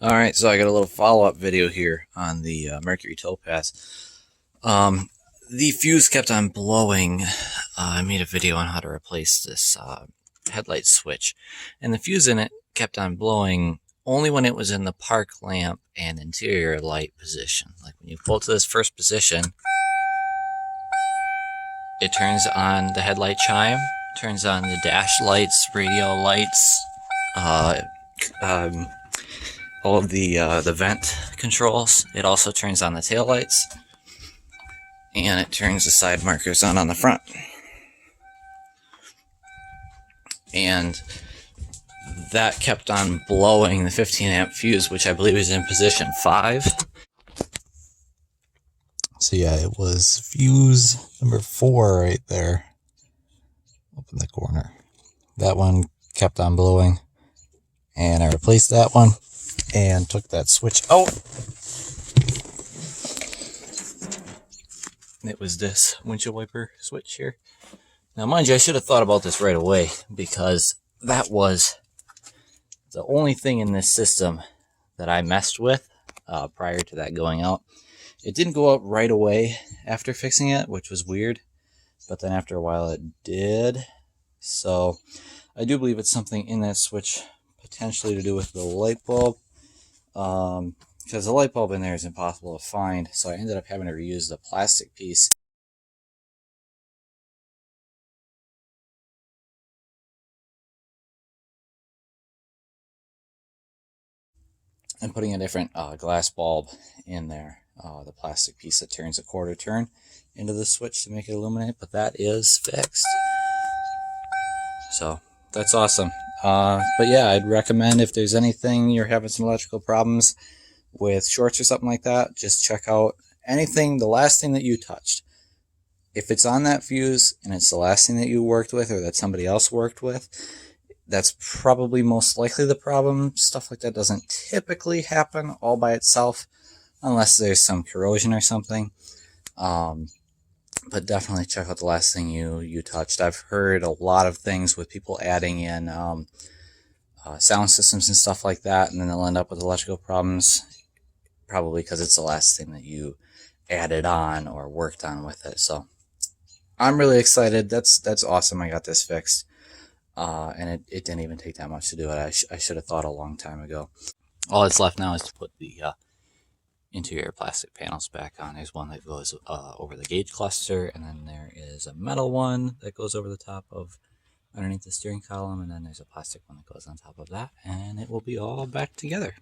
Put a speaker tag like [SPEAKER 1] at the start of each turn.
[SPEAKER 1] Alright, so I got a little follow-up video here on the Mercury Topaz. The fuse kept on blowing. I made a video on how to replace this headlight switch, and the fuse in it kept on blowing only when it was in the park lamp and interior light position. Like when you pull to this first position, it turns on the headlight chime, turns on the dash lights, radio lights, all of the vent controls. It also turns on the tail lights, and it turns the side markers on the front. And that kept on blowing the 15 amp fuse, which I believe is in position 5. So yeah, it was fuse number 4 right there up in the corner. That one kept on blowing, and I replaced that one and took that switch out. It was this windshield wiper switch here. Now mind you, I should have thought about this right away, because that was the only thing in this system that I messed with prior to that going out. It didn't go out right away after fixing it, which was weird, but then after a while it did. So I do believe it's something in that switch, potentially to do with the light bulb, because the light bulb in there is impossible to find. So I ended up having to reuse the plastic piece. And putting a different glass bulb in there, the plastic piece that turns a quarter turn into the switch to make it illuminate, but that is fixed. So that's awesome. But yeah, I'd recommend, if there's anything you're having some electrical problems with, shorts or something like that, just check out anything, the last thing that you touched. If it's on that fuse and it's the last thing that you worked with or that somebody else worked with, that's probably most likely the problem. Stuff like that doesn't typically happen all by itself unless there's some corrosion or something. But definitely check out the last thing you touched. I've heard a lot of things with people adding in sound systems and stuff like that, and then they'll end up with electrical problems, probably because it's the last thing that you added on or worked on with it. So I'm really excited. That's awesome. I got this fixed. And it didn't even take that much to do it. I should have thought a long time ago. All that's left now is to put the interior plastic panels back on. There's one that goes over the gauge cluster, and then there is a metal one that goes over the top of underneath the steering column, and then there's a plastic one that goes on top of that, and it will be all back together.